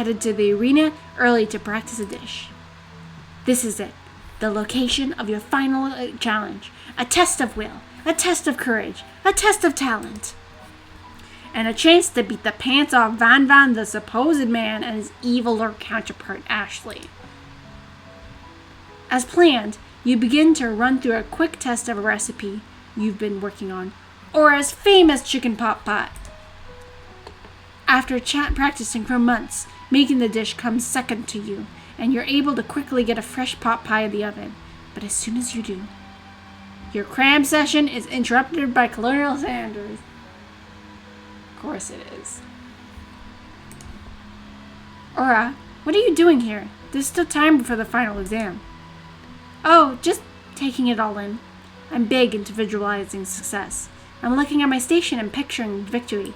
headed to the arena early to practice a dish. This is it, the location of your final challenge. A test of will, a test of courage, a test of talent, and a chance to beat the pants off Van Van, the supposed man, and his eviler counterpart, Ashley. As planned, you begin to run through a quick test of a recipe you've been working on, or as famous chicken pot pie. After practicing for months, making the dish comes second to you, and you're able to quickly get a fresh pot pie in the oven. But as soon as you do, your cram session is interrupted by Colonel Sanders. Of course it is. Aura, what are you doing here? There's still time before the final exam. Oh, just taking it all in. I'm big into visualizing success. I'm looking at my station and picturing victory.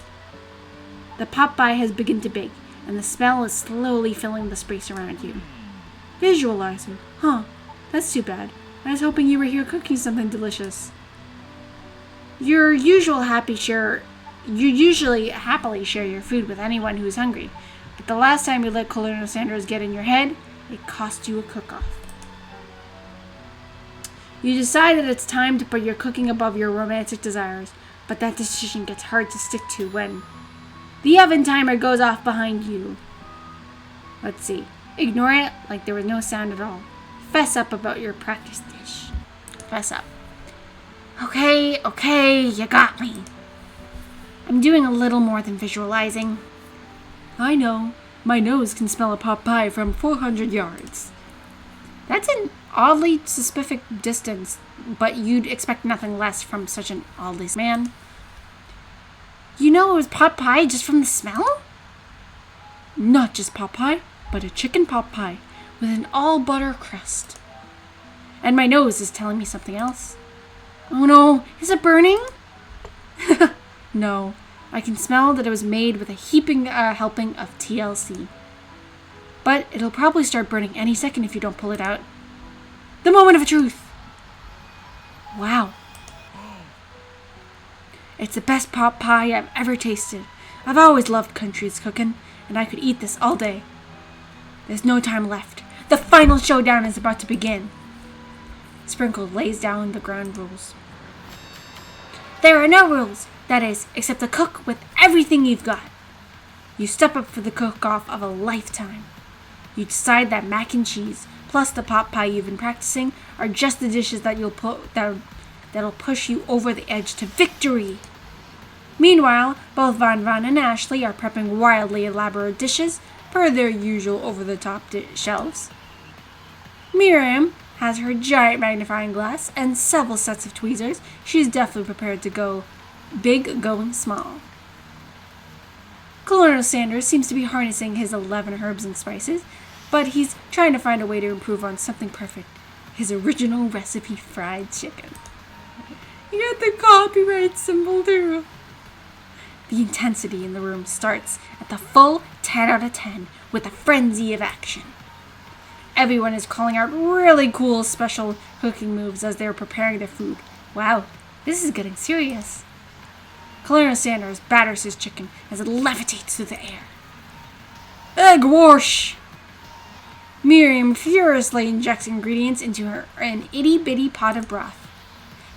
The pot pie has begun to bake, and the smell is slowly filling the space around you. Visualizing? Huh, that's too bad. I was hoping you were here cooking something delicious. You usually happily share your food with anyone who is hungry, but the last time you let Colonel Sanders get in your head, it cost you a cook-off. You decide that it's time to put your cooking above your romantic desires, but that decision gets hard to stick to when the oven timer goes off behind you. Let's see. Ignore it like there was no sound at all. Fess up about your practice dish. Fess up. Okay, you got me. I'm doing a little more than visualizing. I know. My nose can smell a pot pie from 400 yards. That's an oddly specific distance, but you'd expect nothing less from such an oddly man. You know it was pot pie just from the smell? Not just pot pie, but a chicken pot pie with an all-butter crust. And my nose is telling me something else. Oh no, is it burning? No, I can smell that it was made with a heaping helping of TLC. But it'll probably start burning any second if you don't pull it out. The moment of truth. Wow. It's the best pot pie I've ever tasted. I've always loved country's cooking, and I could eat this all day. There's no time left. The final showdown is about to begin. Sprinkle lays down the ground rules. There are no rules, that is, except to cook with everything you've got. You step up for the cook-off of a lifetime. You decide that mac and cheese, plus the pot pie you've been practicing, are just the dishes that that'll push you over the edge to victory. Meanwhile, both Van Van and Ashley are prepping wildly elaborate dishes per their usual over-the-top shelves. Miriam has her giant magnifying glass and several sets of tweezers. She's definitely prepared to go big going small. Colonel Sanders seems to be harnessing his 11 herbs and spices, but he's trying to find a way to improve on something perfect. His original recipe fried chicken. You got the copyright symbol too. The intensity in the room starts at the full 10 out of 10 with a frenzy of action. Everyone is calling out really cool special cooking moves as they're preparing their food. Wow, this is getting serious. Colonel Sanders batters his chicken as it levitates through the air. Egg wash! Miriam furiously injects ingredients into an itty-bitty pot of broth.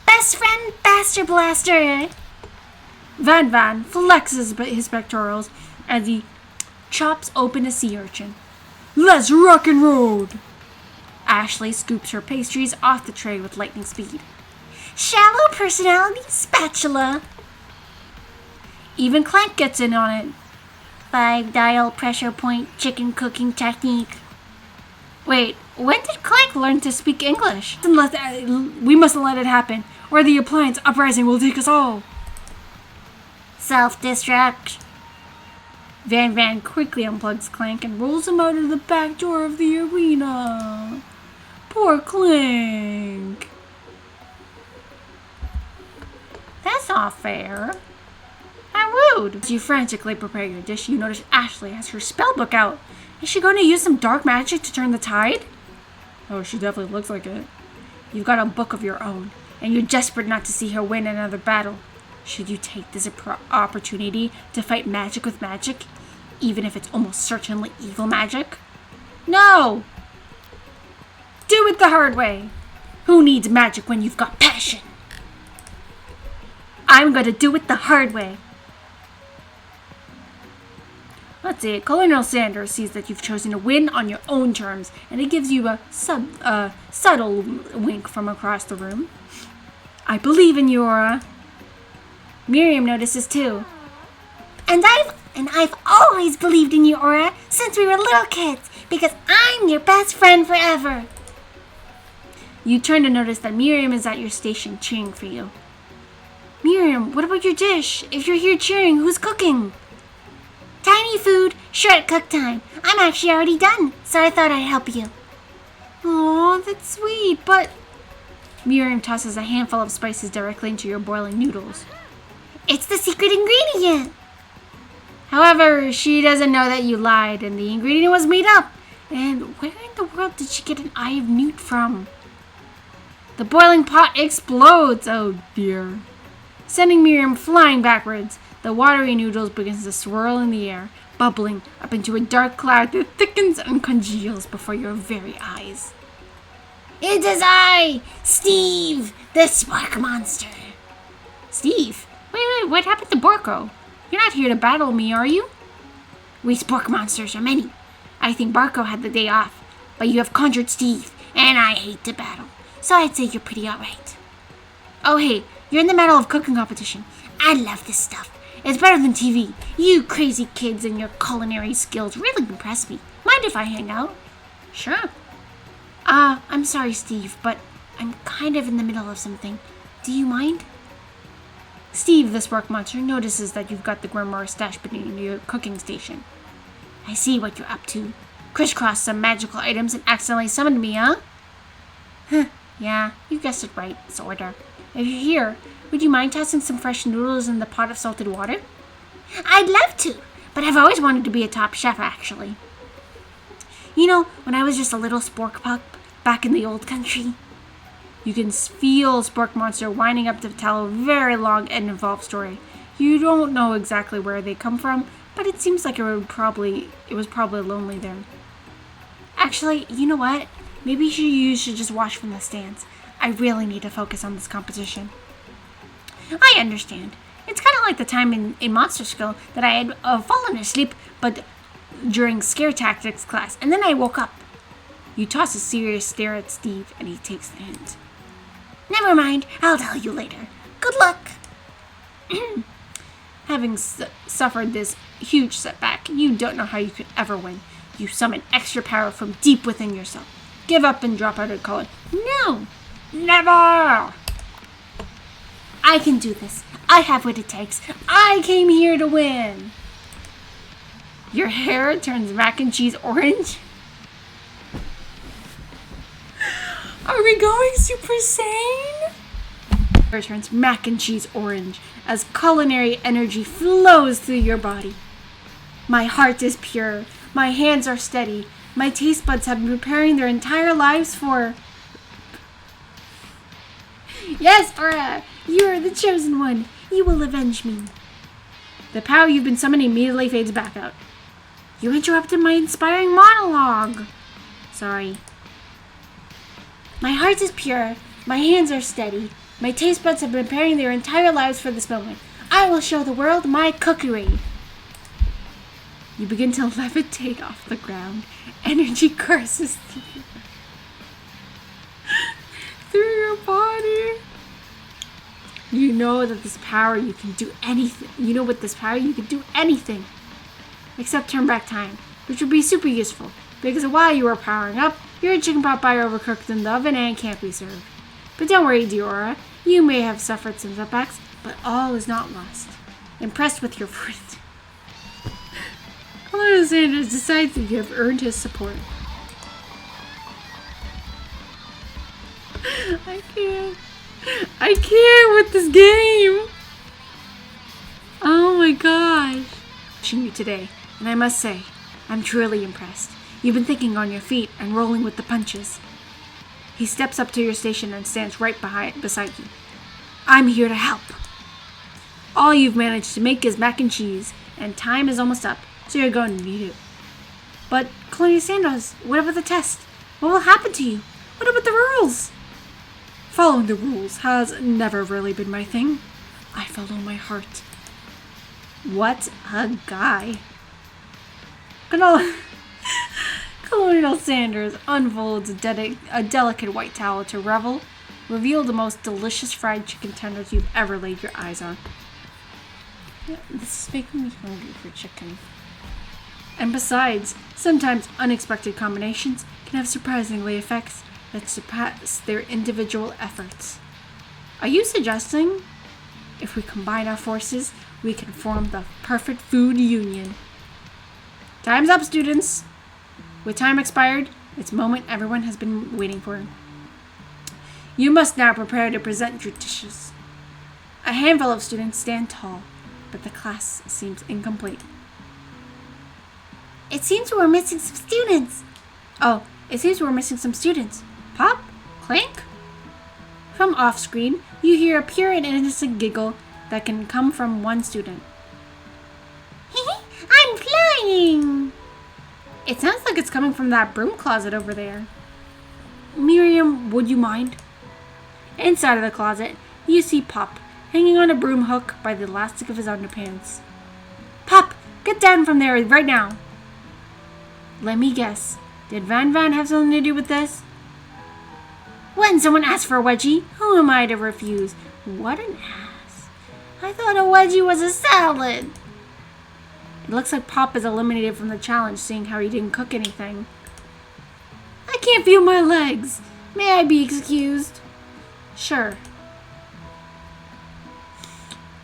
Best friend Baster Blaster! Van Van flexes his pectorals as he chops open a sea urchin. Let's rock and roll! Ashley scoops her pastries off the tray with lightning speed. Shallow personality spatula! Even Clank gets in on it. 5-dial pressure point chicken cooking technique. Wait, when did Clank learn to speak English? We mustn't let it happen, or the appliance uprising will take us all. Self-destruct. Van Van quickly unplugs Clank and rolls him out of the back door of the arena. Poor Clank. That's not fair. How rude. As you frantically prepare your dish, you notice Ashley has her spellbook out. Is she going to use some dark magic to turn the tide? Oh, she definitely looks like it. You've got a book of your own, and you're desperate not to see her win another battle. Should you take this opportunity to fight magic with magic? even if it's almost certainly evil magic? No! Do it the hard way. Who needs magic when you've got passion? I'm going to do it the hard way. Let's see. Colonel Sanders sees that you've chosen to win on your own terms, and he gives you a subtle wink from across the room. I believe in you, Aura. Miriam notices too. And I've always believed in you, Aura, since we were little kids, because I'm your best friend forever. You turn to notice that Miriam is at your station cheering for you. Miriam, what about your dish? If you're here cheering, who's cooking? Tiny food, short cook time. I'm actually already done, so I thought I'd help you. Aw, that's sweet, but... Miriam tosses a handful of spices directly into your boiling noodles. It's the secret ingredient! However, she doesn't know that you lied and the ingredient was made up. And where in the world did she get an eye of newt from? The boiling pot explodes! Oh dear. Sending Miriam flying backwards. The watery noodles begins to swirl in the air, bubbling up into a dark cloud that thickens and congeals before your very eyes. It is I, Steve, the spark monster. Steve? Wait, what happened to Barco? You're not here to battle me, are you? We spark monsters are many. I think Barco had the day off, but you have conjured Steve, and I hate to battle, so I'd say you're pretty alright. Oh hey, you're in the Medal of Cooking competition. I love this stuff. It's better than TV. You crazy kids and your culinary skills really impress me. Mind if I hang out? Sure. I'm sorry, Steve, but I'm kind of in the middle of something. Do you mind? Steve, the spark monster, notices that you've got the grimoire stashed beneath your cooking station. I see what you're up to. Crisscross some magical items and accidentally summoned me, huh? Huh, yeah, you guessed it right, sorta. If you're here, would you mind tossing some fresh noodles in the pot of salted water? I'd love to, but I've always wanted to be a top chef, actually. You know, when I was just a little spork pup back in the old country. You can feel Spork Monster winding up to tell a very long and involved story. You don't know exactly where they come from, but it seems like it was probably lonely there. Actually, you know what? Maybe you should just watch from the stands. I really need to focus on this competition. I understand. It's kind of like the time in Monster School that I had fallen asleep, but during scare tactics class, and then I woke up. You toss a serious stare at Steve, and he takes the hint. Never mind, I'll tell you later. Good luck. Having suffered this huge setback, you don't know how you could ever win. You summon extra power from deep within yourself. Give up and drop out and call it, no, never. I can do this. I have what it takes. I came here to win. Your hair turns mac and cheese orange. Are we going Super Saiyan? Your hair turns mac and cheese orange as culinary energy flows through your body. My heart is pure. My hands are steady. My taste buds have been preparing their entire lives for... Yes, Aura! You are the chosen one. You will avenge me. The power you've been summoning immediately fades back out. You interrupted my inspiring monologue. Sorry. My heart is pure. My hands are steady. My taste buds have been preparing their entire lives for this moment. I will show the world my cookery. You begin to levitate off the ground. Energy courses through your body. You know that this power you can do anything. You know with this power you can do anything. Except turn back time, which would be super useful. Because while you are powering up, your chicken pot pie overcooked in the oven and can't be served. But don't worry, Diora. You may have suffered some setbacks, but all is not lost. Impressed with your friend, Colonel Sanders decides that you have earned his support. I can't with this game. Oh my gosh. Watching you today, and I must say, I'm truly impressed. You've been thinking on your feet and rolling with the punches. He steps up to your station and stands right beside you. I'm here to help. All you've managed to make is mac and cheese, and time is almost up. so you're going to need it. But, Colonia Sandoz, what about the test? What will happen to you? What about the rules? Following the rules has never really been my thing. I follow my heart. What a guy. Colonel Sanders unfolds a delicate white towel to reveal the most delicious fried chicken tenders you've ever laid your eyes on. Yeah, this is making me hungry for chicken. And besides, sometimes unexpected combinations can have surprisingly effects that surpass their individual efforts. Are you suggesting, if we combine our forces, we can form the perfect food union? Time's up, students! With time expired, it's a moment everyone has been waiting for. You must now prepare to present your dishes. A handful of students stand tall, but the class seems incomplete. It seems we're missing some students. Pop? Clank? From off-screen, you hear a pure and innocent giggle that can come from one student. I'm flying! It sounds like it's coming from that broom closet over there. Miriam, would you mind? Inside of the closet, you see Pop, hanging on a broom hook by the elastic of his underpants. Pop, get down from there right now! Let me guess, did Van have something to do with this? When someone asks for a wedgie, who am I to refuse? What an ass. I thought a wedgie was a salad. It looks like Pop is eliminated from the challenge, seeing how he didn't cook anything. I can't feel my legs. May I be excused? Sure.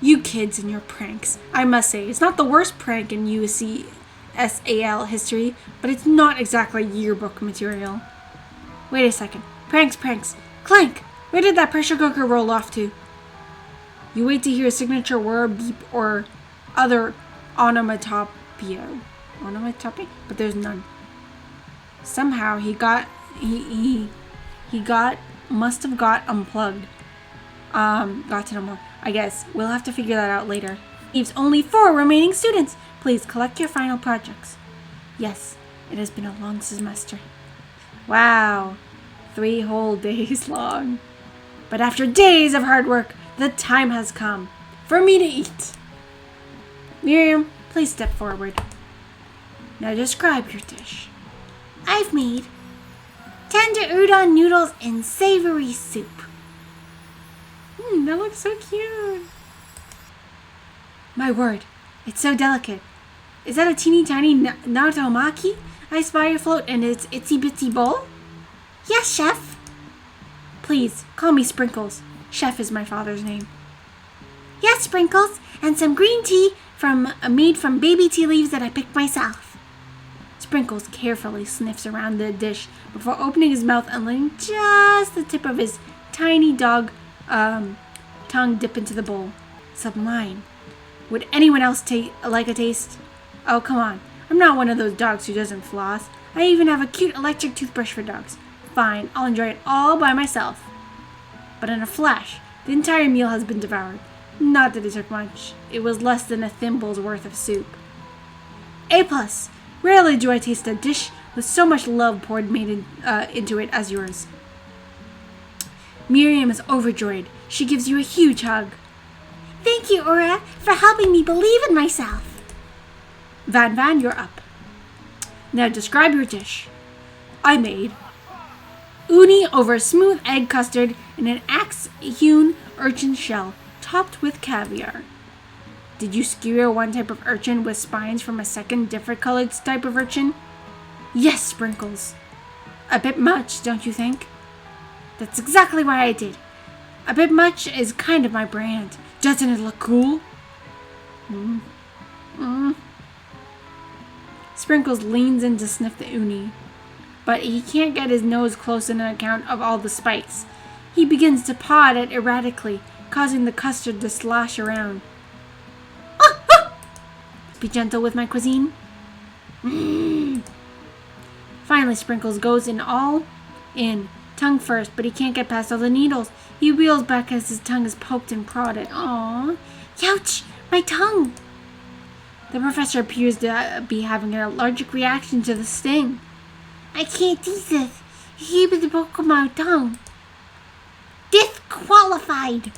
You kids and your pranks. I must say, it's not the worst prank in USC SAL history, but it's not exactly yearbook material. Wait a second. Pranks. Clank! Where did that pressure cooker roll off to? You wait to hear a signature word, beep, or other onomatopoeia, but there's none. Somehow he must have got unplugged. Got to know more. I guess we'll have to figure that out later. Leaves only 4 remaining students. Please collect your final projects. Yes, it has been a long semester. Wow, 3 whole days long. But after days of hard work, the time has come for me to eat. Miriam, please step forward. Now describe your dish. I've made tender udon noodles in savory soup. That looks so cute. My word, it's so delicate. Is that a teeny tiny narutomaki I spy afloat in its itsy bitsy bowl? Yes, chef. Please, call me Sprinkles. Chef is my father's name. Yes, Sprinkles, and some green tea made from baby tea leaves that I picked myself. Sprinkles carefully sniffs around the dish before opening his mouth and letting just the tip of his tiny dog tongue dip into the bowl. Sublime. Would anyone else like a taste? Oh, come on. I'm not one of those dogs who doesn't floss. I even have a cute electric toothbrush for dogs. Fine, I'll enjoy it all by myself. But in a flash, the entire meal has been devoured. Not that it took much. It was less than a thimble's worth of soup. A+. Rarely do I taste a dish with so much love poured into it as yours. Miriam is overjoyed. She gives you a huge hug. Thank you, Aura, for helping me believe in myself. Van, you're up. Now describe your dish. I made uni over smooth egg custard in an axe-hewn urchin shell, topped with caviar. Did you skewer one type of urchin with spines from a second different colored type of urchin? Yes, Sprinkles. A bit much, don't you think? That's exactly what I did. A bit much is kind of my brand. Doesn't it look cool? Sprinkles leans in to sniff the uni, but he can't get his nose close on account of all the spikes. He begins to paw at it erratically, causing the custard to slosh around. Be gentle with my cuisine. Finally, Sprinkles goes all in, tongue first, but he can't get past all the needles. He reels back as his tongue is poked and prodded. Aww. Ouch! My tongue! The professor appears to be having an allergic reaction to the sting. I can't eat this. He was broke my tongue. Disqualified!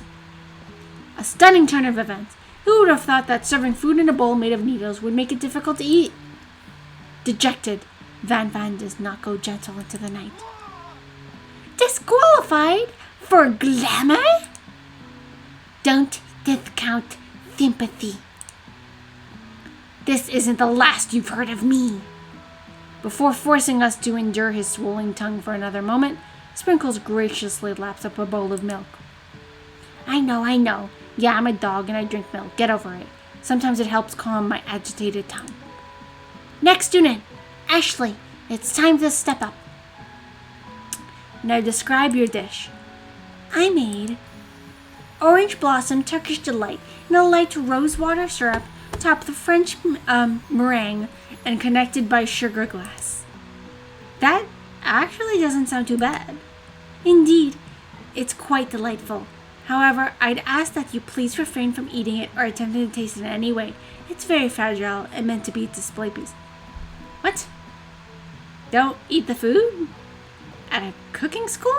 A stunning turn of events. Who would have thought that serving food in a bowl made of needles would make it difficult to eat? Dejected, Van does not go gentle into the night. Disqualified? For glamour? Don't discount sympathy. This isn't the last you've heard of me. Before forcing us to endure his swollen tongue for another moment, Sprinkles graciously laps up a bowl of milk. I know. Yeah, I'm a dog and I drink milk. Get over it. Sometimes it helps calm my agitated tongue. Next student, Ashley. It's time to step up. Now describe your dish. I made orange blossom Turkish delight in a light rosewater syrup topped with French meringue and connected by sugar glass. That actually doesn't sound too bad. Indeed, it's quite delightful. However, I'd ask that you please refrain from eating it or attempting to taste it in any way. It's very fragile and meant to be a display piece. What? Don't eat the food? At a cooking school?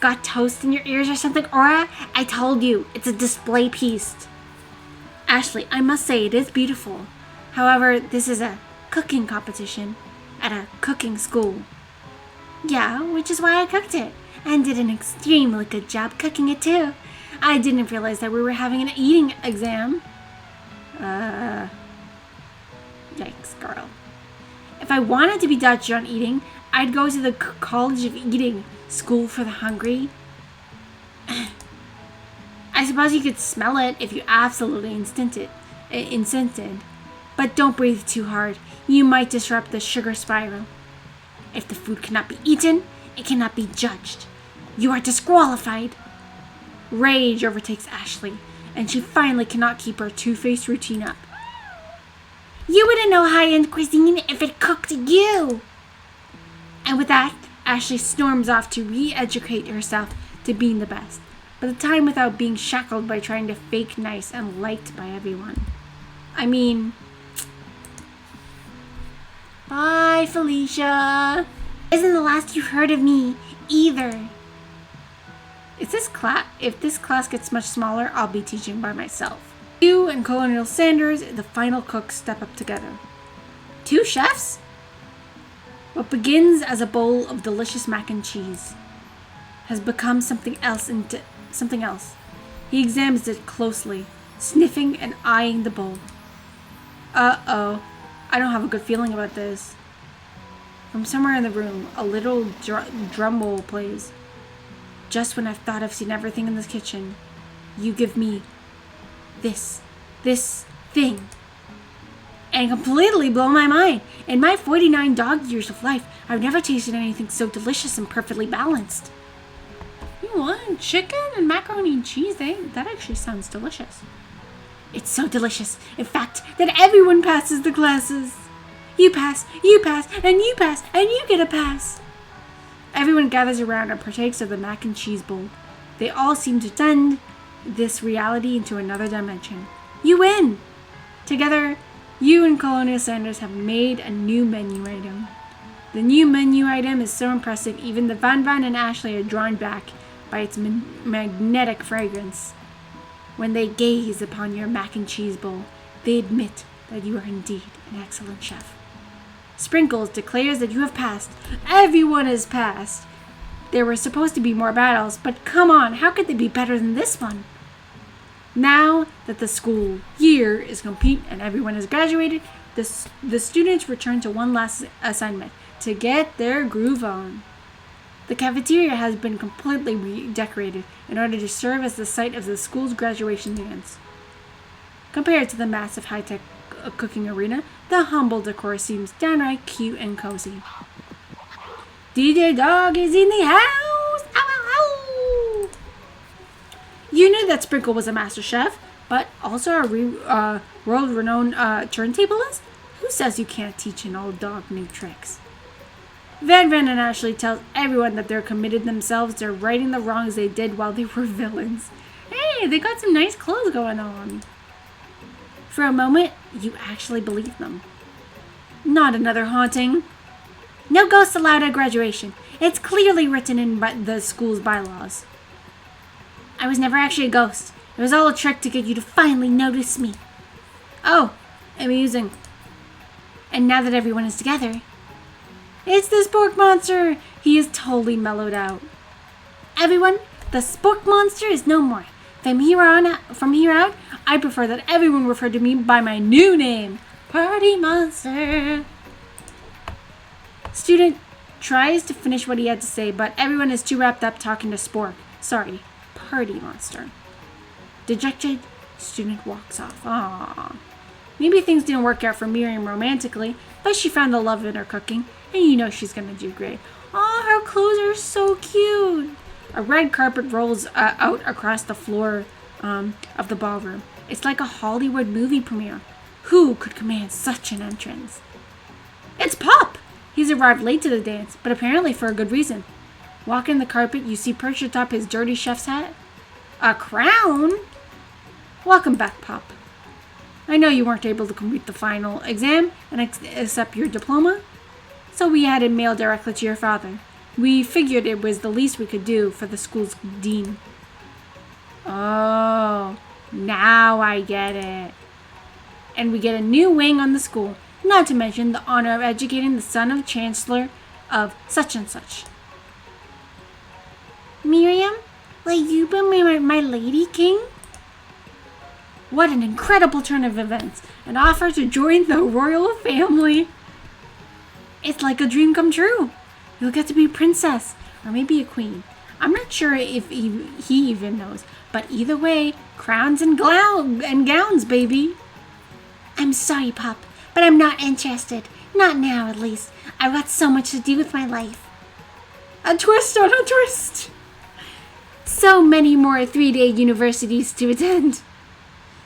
Got toast in your ears or something, Aura? I told you, it's a display piece. Ashley, I must say it is beautiful. However, this is a cooking competition at a cooking school. Yeah, which is why I cooked it. And did an extremely good job cooking it too. I didn't realize that we were having an eating exam. Yikes, girl. If I wanted to be judged on eating, I'd go to the College of Eating, School for the Hungry. I suppose you could smell it if you absolutely insisted. But don't breathe too hard. You might disrupt the sugar spiral. If the food cannot be eaten, it cannot be judged. You are disqualified. Rage overtakes Ashley, and she finally cannot keep her two-faced routine up. You wouldn't know high-end cuisine if it cooked you. And with that, Ashley storms off to re-educate herself to being the best, but the time without being shackled by trying to fake nice and liked by everyone. I mean... Bye, Felicia. Isn't the last you've heard of me, either. If this class gets much smaller, I'll be teaching by myself. You and Colonel Sanders, the final cook, step up together. 2 chefs? What begins as a bowl of delicious mac and cheese has become something else. He examines it closely, sniffing and eyeing the bowl. Uh-oh. I don't have a good feeling about this. From somewhere in the room, a little drum roll plays. Just when I've thought I've seen everything in this kitchen, you give me this thing. And completely blow my mind. In my 49 dog years of life, I've never tasted anything so delicious and perfectly balanced. You want chicken and macaroni and cheese, eh? That actually sounds delicious. It's so delicious, in fact, that everyone passes the classes. You pass, and you pass, and you get a pass. Everyone gathers around and partakes of the mac and cheese bowl. They all seem to send this reality into another dimension. You win! Together, you and Colonel Sanders have made a new menu item. The new menu item is so impressive, even the Van and Ashley are drawn back by its magnetic fragrance. When they gaze upon your mac and cheese bowl, they admit that you are indeed an excellent chef. Sprinkles declares that you have passed. Everyone has passed. There were supposed to be more battles, but come on, how could they be better than this one? Now that the school year is complete and everyone has graduated, the students return to one last assignment, to get their groove on. The cafeteria has been completely redecorated in order to serve as the site of the school's graduation dance. Compared to the massive high-tech cooking arena, the humble decor seems downright cute and cozy. DJ Dog is in the house! Ow, ow, ow! You knew that Sprinkle was a master chef, but also a world-renowned turntablist? Who says you can't teach an old dog new tricks? Van and Ashley tell everyone that they're committed themselves to righting the wrongs they did while they were villains. Hey, they got some nice clothes going on. For a moment, you actually believe them. Not another haunting. No ghosts allowed at graduation. It's clearly written in the school's bylaws. I was never actually a ghost. It was all a trick to get you to finally notice me. Oh, amusing. And now that everyone is together, it's the Spork Monster! He is totally mellowed out. Everyone, the Spork Monster is no more. From here out, I prefer that everyone refer to me by my new name, Party Monster. Student tries to finish what he had to say, but everyone is too wrapped up talking to Spork. Sorry, Party Monster. Dejected, student walks off. Aww. Maybe things didn't work out for Miriam romantically, but she found the love in her cooking, and you know she's gonna do great. Aw, her clothes are so cute. A red carpet rolls out across the floor of the ballroom. It's like a Hollywood movie premiere. Who could command such an entrance? It's Pop! He's arrived late to the dance, but apparently for a good reason. Walking the carpet, you see perched atop his dirty chef's hat a crown? Welcome back, Pop. I know you weren't able to complete the final exam and accept your diploma, so we had it mailed directly to your father. We figured it was the least we could do for the school's dean. Oh, now I get it. And we get a new wing on the school, not to mention the honor of educating the son of Chancellor of such and such. Miriam, will you be my lady king? What an incredible turn of events, an offer to join the royal family. It's like a dream come true. You'll get to be a princess, or maybe a queen. I'm not sure if he even knows, but either way, crowns and gowns, baby. I'm sorry, Pop, but I'm not interested. Not now, at least. I've got so much to do with my life. A twist on a twist. So many more 3-day universities to attend.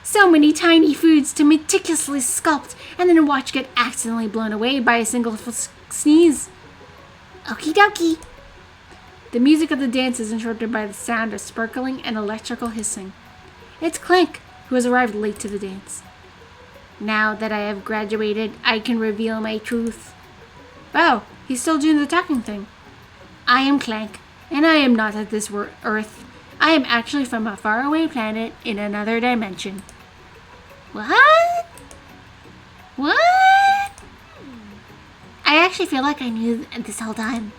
So many tiny foods to meticulously sculpt and then watch get accidentally blown away by a single sneeze. Okie dokie. The music of the dance is interrupted by the sound of sparkling and electrical hissing. It's Clank, who has arrived late to the dance. Now that I have graduated, I can reveal my truth. Wow, he's still doing the talking thing. I am Clank, and I am not at this Earth. I am actually from a faraway planet in another dimension. What? What? I actually feel like I knew this whole time.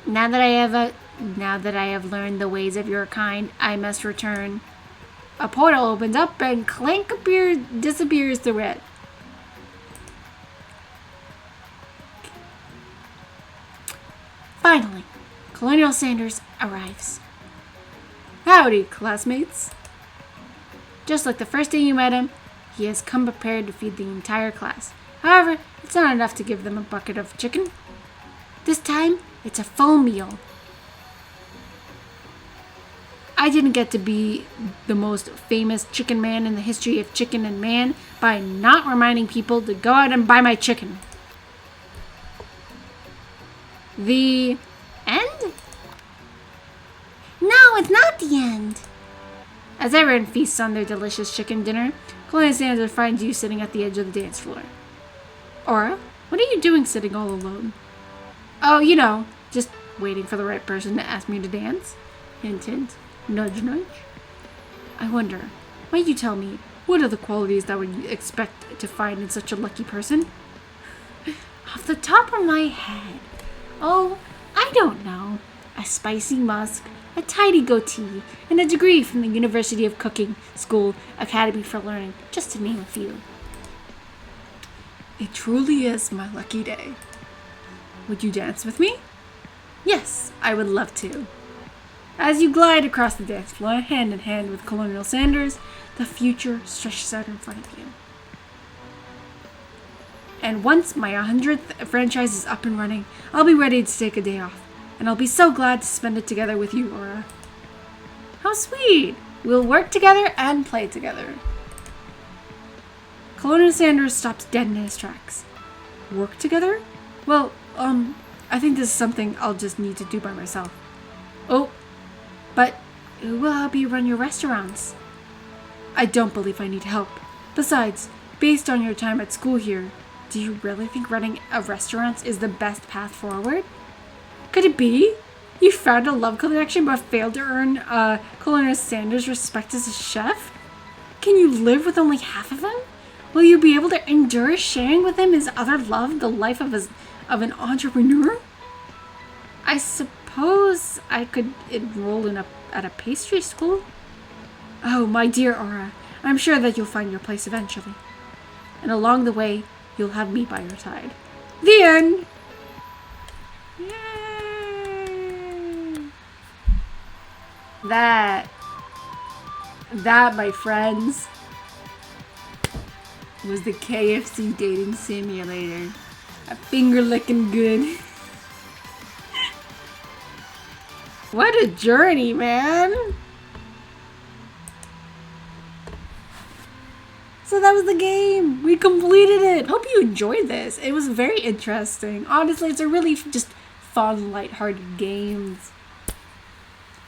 Now that I have learned the ways of your kind, I must return. A portal opens up and Clank disappears through it. Finally, Colonel Sanders arrives. Howdy, classmates. Just like the first day you met him, he has come prepared to feed the entire class. However, it's not enough to give them a bucket of chicken. This time, it's a full meal. I didn't get to be the most famous chicken man in the history of chicken and man by not reminding people to go out and buy my chicken. The end? No, it's not the end. As everyone feasts on their delicious chicken dinner, Colonel Sanders finds you sitting at the edge of the dance floor. Aura, what are you doing sitting all alone? Oh, you know, just waiting for the right person to ask me to dance. Hint, hint. Nudge, nudge. I wonder, might you tell me, what are the qualities that would you expect to find in such a lucky person? Off the top of my head, oh, I don't know. A spicy musk, a tidy goatee, and a degree from the University of Cooking School Academy for Learning, just to name a few. It truly is my lucky day. Would you dance with me? Yes, I would love to. As you glide across the dance floor, hand in hand with Colonel Sanders, the future stretches out in front of you. And once my 100th franchise is up and running, I'll be ready to take a day off. And I'll be so glad to spend it together with you, Aura. How sweet! We'll work together and play together. Colonel Sanders stops dead in his tracks. Work together? Well, I think this is something I'll just need to do by myself. Oh, but who will help you run your restaurants? I don't believe I need help. Besides, based on your time at school here, do you really think running a restaurant is the best path forward? Could it be? You found a love connection but failed to earn Colonel Sanders' respect as a chef? Can you live with only half of him? Will you be able to endure sharing with him his other love, the life of an entrepreneur? I suppose I could enroll at a pastry school. Oh, my dear Aura, I'm sure that you'll find your place eventually. And along the way, you'll have me by your side. The end! Yay! That, my friends, was the KFC Dating Simulator. A finger licking good. What a journey, man! So that was the game. We completed it. Hope you enjoyed this. It was very interesting. Honestly, it's a really just fun, lighthearted game.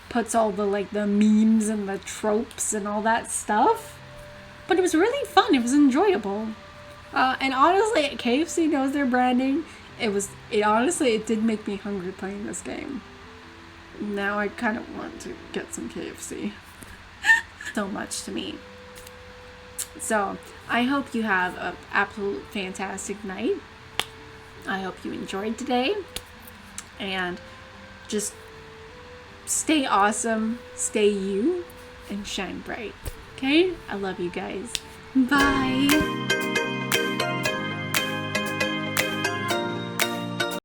Puts all the the memes and the tropes and all that stuff. But it was really fun. It was enjoyable. And honestly, KFC knows their branding. It did make me hungry playing this game. Now I kind of want to get some KFC. So much to me. So, I hope you have an absolute fantastic night. I hope you enjoyed today. And just stay awesome, stay you, and shine bright. Okay? I love you guys. Bye.